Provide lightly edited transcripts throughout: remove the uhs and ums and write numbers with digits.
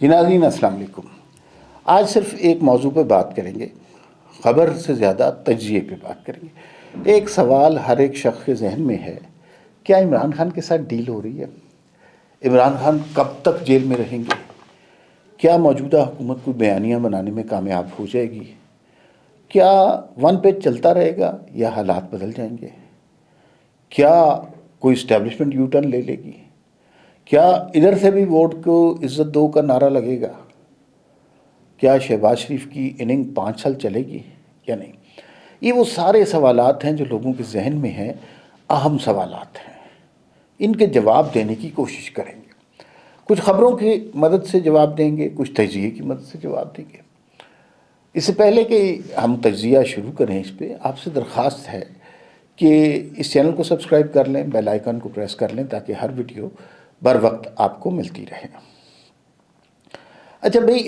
جی ناظرین السلام علیکم۔ آج صرف ایک موضوع پہ بات کریں گے، خبر سے زیادہ تجزیے پہ بات کریں گے۔ ایک سوال ہر ایک شخص کے ذہن میں ہے، کیا عمران خان کے ساتھ ڈیل ہو رہی ہے؟ عمران خان کب تک جیل میں رہیں گے؟ کیا موجودہ حکومت کو بیانیاں بنانے میں کامیاب ہو جائے گی؟ کیا ون پیج چلتا رہے گا یا حالات بدل جائیں گے؟ کیا کوئی اسٹیبلشمنٹ یو ٹرن لے لے گی؟ کیا ادھر سے بھی ووٹ کو عزت دو کا نعرہ لگے گا؟ کیا شہباز شریف کی اننگ 5 سال چلے گی یا نہیں؟ یہ وہ سارے سوالات ہیں جو لوگوں کے ذہن میں ہیں، اہم سوالات ہیں۔ ان کے جواب دینے کی کوشش کریں گے، کچھ خبروں کی مدد سے جواب دیں گے، کچھ تجزیے کی مدد سے جواب دیں گے۔ اس سے پہلے کہ ہم تجزیہ شروع کریں، اس پہ آپ سے درخواست ہے کہ اس چینل کو سبسکرائب کر لیں، بیل آئیکن کو پریس کر لیں تاکہ ہر ویڈیو بر وقت آپ کو ملتی رہے۔ اچھا بھئی،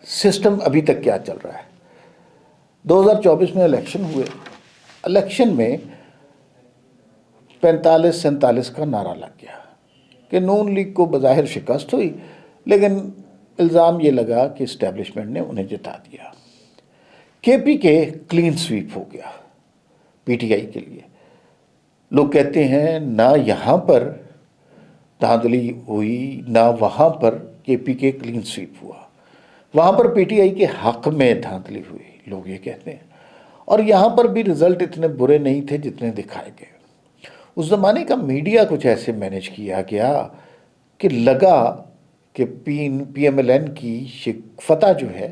سسٹم ابھی تک کیا چل رہا ہے؟ 2024 میں الیکشن ہوئے، الیکشن میں 45-47 کا نعرہ لگ گیا کہ نون لیگ کو بظاہر شکست ہوئی، لیکن الزام یہ لگا کہ اسٹیبلشمنٹ نے انہیں جتا دیا۔ کے پی کے کلین سویپ ہو گیا پی ٹی آئی کے لیے۔ لوگ کہتے ہیں نہ یہاں پر دھاندلی ہوئی، نہ وہاں پر کے پی کے کلین سویپ ہوا، وہاں پر پی ٹی آئی کے حق میں دھاندلی ہوئی، لوگ یہ کہتے ہیں۔ اور یہاں پر بھی رزلٹ اتنے برے نہیں تھے جتنے دکھائے گئے۔ اس زمانے کا میڈیا کچھ ایسے مینیج کیا گیا کہ لگا کہ پی ایم ایل این کی فتح جو ہے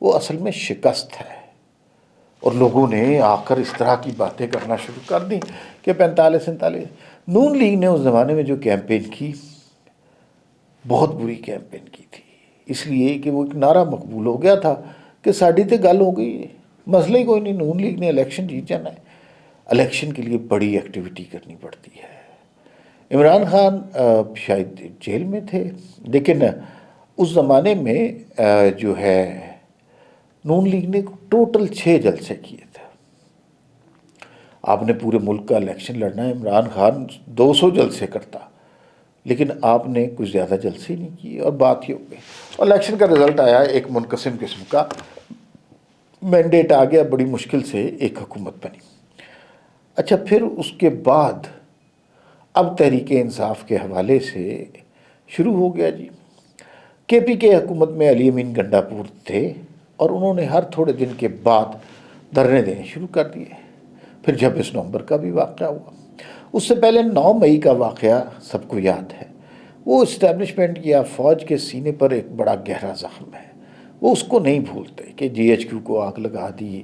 وہ اصل میں شکست ہے، اور لوگوں نے آ کر اس طرح کی باتیں کرنا شروع کر دیں کہ 45-47۔ نون لیگ نے اس زمانے میں جو کیمپین کی، بہت بری کیمپین کی تھی، اس لیے کہ وہ ایک نعرہ مقبول ہو گیا تھا کہ ساڑی تے گل ہو گئی، مسئلہ ہی کوئی نہیں، نون لیگ نے الیکشن جیت جانا ہے۔ الیکشن کے لیے بڑی ایکٹیویٹی کرنی پڑتی ہے۔ عمران خان شاید جیل میں تھے، لیکن اس زمانے میں جو ہے نون لیگ نے ٹوٹل 6 جلسے کیے تھے۔ آپ نے پورے ملک کا الیکشن لڑنا ہے، عمران خان 200 جلسے کرتا، لیکن آپ نے کچھ زیادہ جلسے نہیں کیے اور بات ہی ہو گئی، اور الیکشن کا رزلٹ آیا ایک منقسم قسم کا، مینڈیٹ آ گیا، بڑی مشکل سے ایک حکومت بنی۔ اچھا، پھر اس کے بعد اب تحریک انصاف کے حوالے سے شروع ہو گیا جی۔ کے پی کے حکومت میں علی امین گنڈا پور تھے، اور انہوں نے ہر تھوڑے دن کے بعد دھرنے دینے شروع کر دیے۔ پھر 26 نومبر کا بھی واقعہ ہوا، اس سے پہلے 9 مئی کا واقعہ سب کو یاد ہے۔ وہ اسٹیبلشمنٹ یا فوج کے سینے پر ایک بڑا گہرا زخم ہے، وہ اس کو نہیں بھولتے کہ جی ایچ کیو کو آگ لگا دی،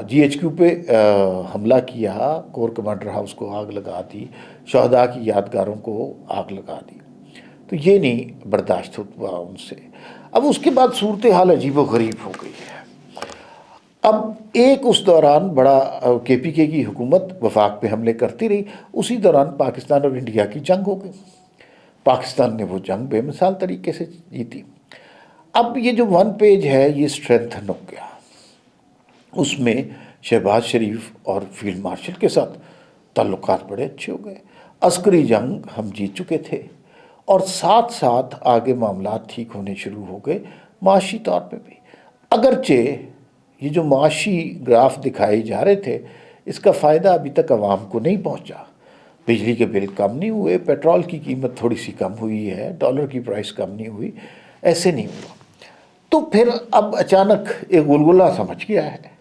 جی ایچ کیو پہ حملہ کیا، کور کمانڈر ہاؤس کو آگ لگا دی، شہداء کی یادگاروں کو آگ لگا دی، تو یہ نہیں برداشت ہوا ان سے۔ اب اس کے بعد صورتحال عجیب و غریب ہو گئی ہے۔ اب ایک اس دوران بڑا کے پی کے کی حکومت وفاق پہ حملے کرتی رہی، اسی دوران پاکستان اور انڈیا کی جنگ ہو گئی، پاکستان نے وہ جنگ بے مثال طریقے سے جیتی۔ اب یہ جو ون پیج ہے یہ اسٹرینتھن ہو گیا، اس میں شہباز شریف اور فیلڈ مارشل کے ساتھ تعلقات بڑے اچھے ہو گئے، عسکری جنگ ہم جیت چکے تھے، اور ساتھ ساتھ آگے معاملات ٹھیک ہونے شروع ہو گئے معاشی طور پہ بھی۔ اگرچہ یہ جو معاشی گراف دکھائے جا رہے تھے، اس کا فائدہ ابھی تک عوام کو نہیں پہنچا۔ بجلی کے بل کم نہیں ہوئے، پیٹرول کی قیمت تھوڑی سی کم ہوئی ہے، ڈالر کی پرائس کم نہیں ہوئی، ایسے نہیں ہوا۔ تو پھر اب اچانک ایک غلغلہ سمجھ گیا ہے،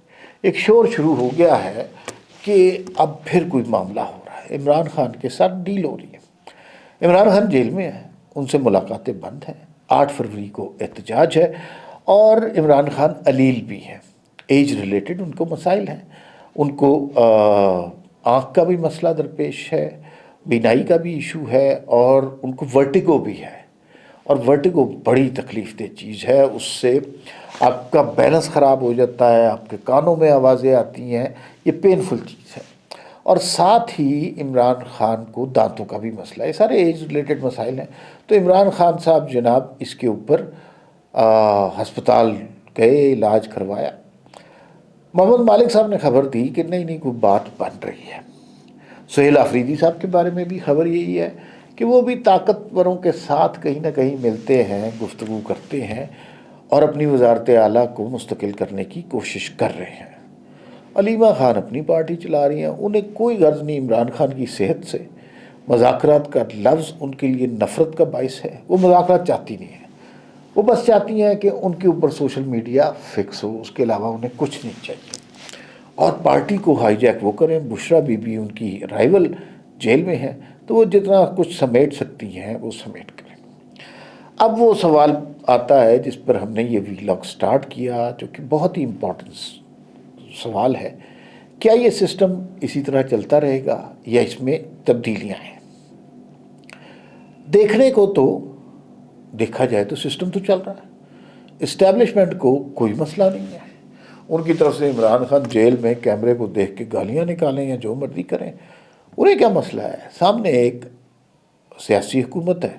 ایک شور شروع ہو گیا ہے کہ اب پھر کوئی معاملہ ہو رہا ہے، عمران خان کے ساتھ ڈیل ہو رہی ہے۔ عمران خان جیل میں ہیں، ان سے ملاقاتیں بند ہیں، 8 فروری کو احتجاج ہے، اور عمران خان علیل بھی ہیں، ایج ریلیٹڈ ان کو مسائل ہیں، ان کو آنکھ کا بھی مسئلہ درپیش ہے، بینائی کا بھی ایشو ہے، اور ان کو ورٹیگو بھی ہے، اور ورٹیگو بڑی تکلیف دہ چیز ہے، اس سے آپ کا بیلنس خراب ہو جاتا ہے، آپ کے کانوں میں آوازیں آتی ہیں، یہ پینفل چیز ہے۔ اور ساتھ ہی عمران خان کو دانتوں کا بھی مسئلہ ہے، یہ سارے ایج ریلیٹڈ مسائل ہیں۔ تو عمران خان صاحب جناب اس کے اوپر ہسپتال گئے، علاج کروایا۔ محمد مالک صاحب نے خبر دی کہ نہیں کوئی بات بن رہی ہے۔ سہیل آفریدی صاحب کے بارے میں بھی خبر یہی ہے کہ وہ بھی طاقتوروں کے ساتھ کہیں نہ کہیں ملتے ہیں، گفتگو کرتے ہیں اور اپنی وزارت اعلیٰ کو مستقل کرنے کی کوشش کر رہے ہیں۔ علیمہ خان اپنی پارٹی چلا رہی ہیں، انہیں کوئی غرض نہیں عمران خان کی صحت سے۔ مذاکرات کا لفظ ان کے لیے نفرت کا باعث ہے، وہ مذاکرات چاہتی نہیں ہیں، وہ بس چاہتی ہیں کہ ان کے اوپر سوشل میڈیا فکس ہو، اس کے علاوہ انہیں کچھ نہیں چاہیے، اور پارٹی کو ہائی جیک وہ کریں۔ بشرا بی بی ان کی رائیول جیل میں ہے، تو وہ جتنا کچھ سمیٹ سکتی ہیں وہ سمیٹ کریں۔ اب وہ سوال آتا ہے جس پر ہم نے یہ ویلاگ سٹارٹ کیا، جو کہ بہت ہی امپورٹنٹ سوال ہے، کیا یہ سسٹم اسی طرح چلتا رہے گا یا اس میں تبدیلیاں ہیں؟ دیکھنے کو تو دیکھا جائے تو سسٹم تو چل رہا ہے، اسٹیبلشمنٹ کو کوئی مسئلہ نہیں ہے۔ ان کی طرف سے عمران خان جیل میں کیمرے کو دیکھ کے گالیاں نکالیں یا جو مرضی کریں، انہیں کیا مسئلہ ہے؟ سامنے ایک سیاسی حکومت ہے،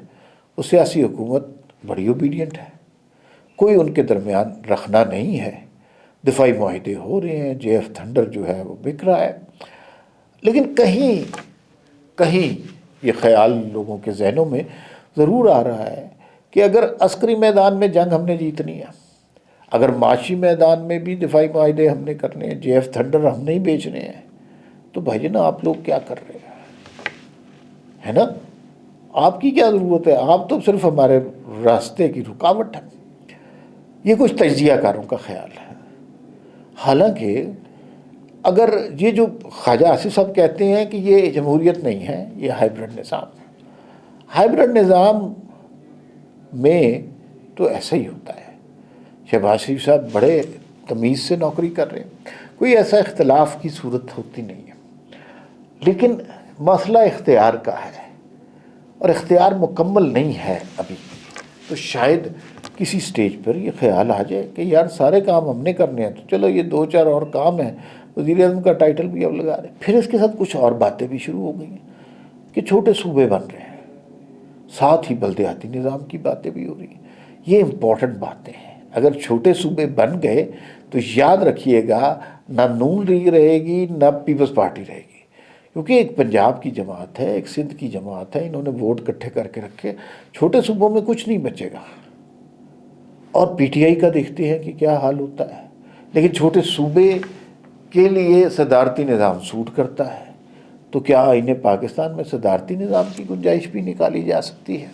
وہ سیاسی حکومت بڑی اوبیڈینٹ ہے، کوئی ان کے درمیان رکھنا نہیں ہے، دفاعی معاہدے ہو رہے ہیں، جے ایف تھنڈر جو ہے وہ بک رہا ہے۔ لیکن کہیں یہ خیال لوگوں کے ذہنوں میں ضرور آ رہا ہے کہ اگر عسکری میدان میں جنگ ہم نے جیتنی ہے، اگر معاشی میدان میں بھی دفاعی معاہدے ہم نے کرنے ہیں، جے ایف تھنڈر ہم نہیں بیچنے ہیں، تو بھائی جان آپ لوگ کیا کر رہے ہیں؟ ہے نا؟ آپ کی کیا ضرورت ہے؟ آپ تو صرف ہمارے راستے کی رکاوٹ ہیں۔ یہ کچھ تجزیہ کاروں کا خیال ہے۔ حالانکہ اگر یہ جو خواجہ آصف صاحب کہتے ہیں کہ یہ جمہوریت نہیں ہے، یہ ہائیبرڈ نظام ہے، ہائیبرڈ نظام میں تو ایسا ہی ہوتا ہے۔ شہباز شریف صاحب بڑے تمیز سے نوکری کر رہے ہیں، کوئی ایسا اختلاف کی صورت ہوتی نہیں ہے، لیکن مسئلہ اختیار کا ہے اور اختیار مکمل نہیں ہے ابھی، تو شاید کسی سٹیج پر یہ خیال آ جائے کہ یار سارے کام ہم نے کرنے ہیں، تو چلو یہ 2-4 اور کام ہیں، وزیر اعظم کا ٹائٹل بھی اب لگا رہے ہیں۔ پھر اس کے ساتھ کچھ اور باتیں بھی شروع ہو گئی ہیں کہ چھوٹے صوبے بن رہے ہیں، ساتھ ہی بلدیاتی نظام کی باتیں بھی ہو رہی ہیں۔ یہ امپورٹنٹ باتیں ہیں۔ اگر چھوٹے صوبے بن گئے تو یاد رکھیے گا، نہ نون لیگ رہے گی نہ پیپلز پارٹی رہے گی، کیونکہ ایک پنجاب کی جماعت ہے، ایک سندھ کی جماعت ہے، انہوں نے ووٹ اکٹھے کر کے رکھے، چھوٹے صوبوں میں کچھ نہیں بچے گا۔ اور پی ٹی آئی کا دیکھتے ہیں کہ کیا حال ہوتا ہے، لیکن چھوٹے صوبے کے لیے صدارتی نظام سوٹ کرتا ہے، تو کیا انہیں پاکستان میں صدارتی نظام کی گنجائش بھی نکالی جا سکتی ہے؟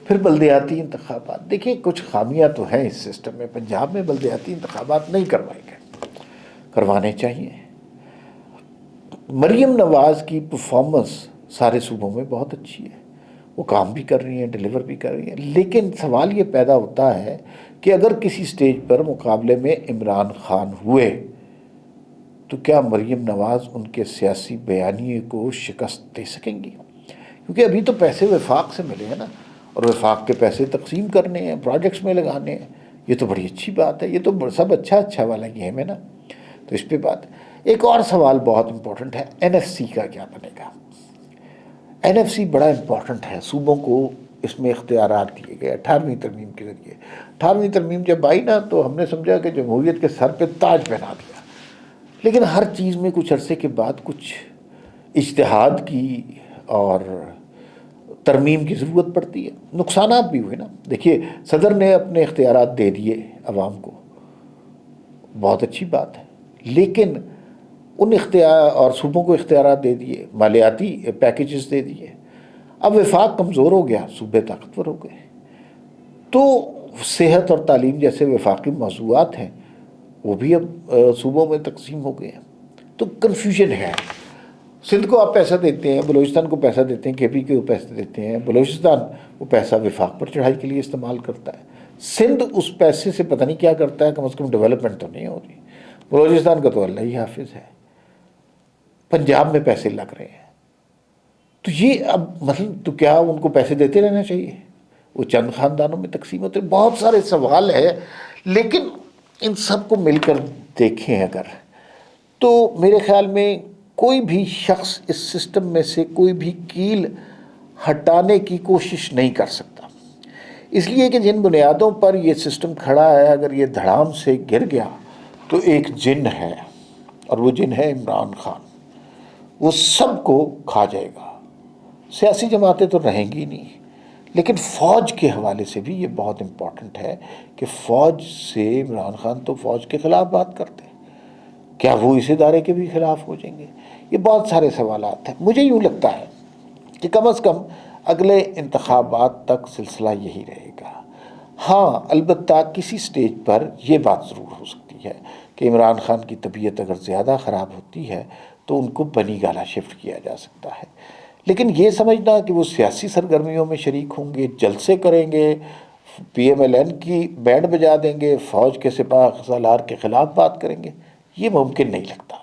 پھر بلدیاتی انتخابات، دیکھیے کچھ خامیاں تو ہیں اس سسٹم میں۔ پنجاب میں بلدیاتی انتخابات نہیں کروائے گئے، کروانے چاہیے۔ مریم نواز کی پرفارمنس سارے صوبوں میں بہت اچھی ہے، وہ کام بھی کر رہی ہیں، ڈیلیور بھی کر رہی ہیں، لیکن سوال یہ پیدا ہوتا ہے کہ اگر کسی سٹیج پر مقابلے میں عمران خان ہوئے تو کیا مریم نواز ان کے سیاسی بیانیے کو شکست دے سکیں گی؟ کیونکہ ابھی تو پیسے وفاق سے ملے ہیں نا، اور وفاق کے پیسے تقسیم کرنے ہیں، پروجیکٹس میں لگانے ہیں، یہ تو بڑی اچھی بات ہے، یہ تو سب اچھا والا گیم ہے نا، تو اس پہ بات۔ ایک اور سوال بہت امپورٹنٹ ہے، این ایف سی کا کیا بنے گا؟ این ایف سی بڑا امپورٹنٹ ہے، صوبوں کو اس میں اختیارات دیے گئے 18ویں ترمیم کے ذریعے۔ 18ویں ترمیم جب آئی نا تو ہم نے سمجھا کہ جمہوریت کے سر پہ تاج پہنا دیا، لیکن ہر چیز میں کچھ عرصے کے بعد کچھ اجتہاد کی اور ترمیم کی ضرورت پڑتی ہے، نقصانات بھی ہوئے نا۔ دیکھیے صدر نے اپنے اختیارات دے دیے عوام کو، بہت اچھی بات ہے، لیکن ان اختیار اور صوبوں کو اختیارات دے دیے، مالیاتی پیکیجز دے دیے، اب وفاق کمزور ہو گیا، صوبے طاقتور ہو گئے، تو صحت اور تعلیم جیسے وفاقی موضوعات ہیں وہ بھی اب صوبوں میں تقسیم ہو گئے ہیں، تو کنفیوژن ہے۔ سندھ کو آپ پیسہ دیتے ہیں، بلوچستان کو پیسہ دیتے ہیں، کے پی کو پیسہ دیتے ہیں، بلوچستان وہ پیسہ وفاق پر چڑھائی کے لیے استعمال کرتا ہے، سندھ اس پیسے سے پتہ نہیں کیا کرتا ہے، کم از کم ڈیولپمنٹ تو نہیں ہو رہی، بلوچستان کا تو اللہ ہی حافظ ہے، پنجاب میں پیسے لگ رہے ہیں، تو یہ اب مثلا تو کیا ان کو پیسے دیتے رہنا چاہیے؟ وہ چند خاندانوں میں تقسیم ہوتے ہیں۔ بہت سارے سوال ہے، لیکن ان سب کو مل کر دیکھیں اگر، تو میرے خیال میں کوئی بھی شخص اس سسٹم میں سے کوئی بھی کیل ہٹانے کی کوشش نہیں کر سکتا، اس لیے کہ جن بنیادوں پر یہ سسٹم کھڑا ہے، اگر یہ دھڑام سے گر گیا تو ایک جن ہے، اور وہ جن ہے عمران خان، وہ سب کو کھا جائے گا۔ سیاسی جماعتیں تو رہیں گی نہیں، لیکن فوج کے حوالے سے بھی یہ بہت امپورٹنٹ ہے کہ فوج سے عمران خان تو فوج کے خلاف بات کرتے ہیں، کیا وہ اس ادارے کے بھی خلاف ہو جائیں گے؟ یہ بہت سارے سوالات ہیں. مجھے یوں لگتا ہے کہ کم از کم اگلے انتخابات تک سلسلہ یہی رہے گا. ہاں البتہ کسی سٹیج پر یہ بات ضرور ہو سکتی ہے کہ عمران خان کی طبیعت اگر زیادہ خراب ہوتی ہے تو ان کو بنی گالہ شفٹ کیا جا سکتا ہے. لیکن یہ سمجھنا کہ وہ سیاسی سرگرمیوں میں شریک ہوں گے، جلسے کریں گے، پی ایم ایل این کی بینڈ بجا دیں گے، فوج کے سپاہ سالار کے خلاف بات کریں گے، یہ ممکن نہیں لگتا.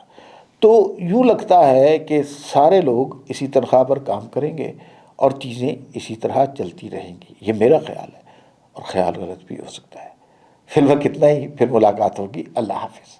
تو یوں لگتا ہے کہ سارے لوگ اسی تنخواہ پر کام کریں گے اور چیزیں اسی طرح چلتی رہیں گی. یہ میرا خیال ہے، اور خیال غلط بھی ہو سکتا ہے. فی الوقت اتنا ہی، پھر ملاقات ہوگی. اللہ حافظ.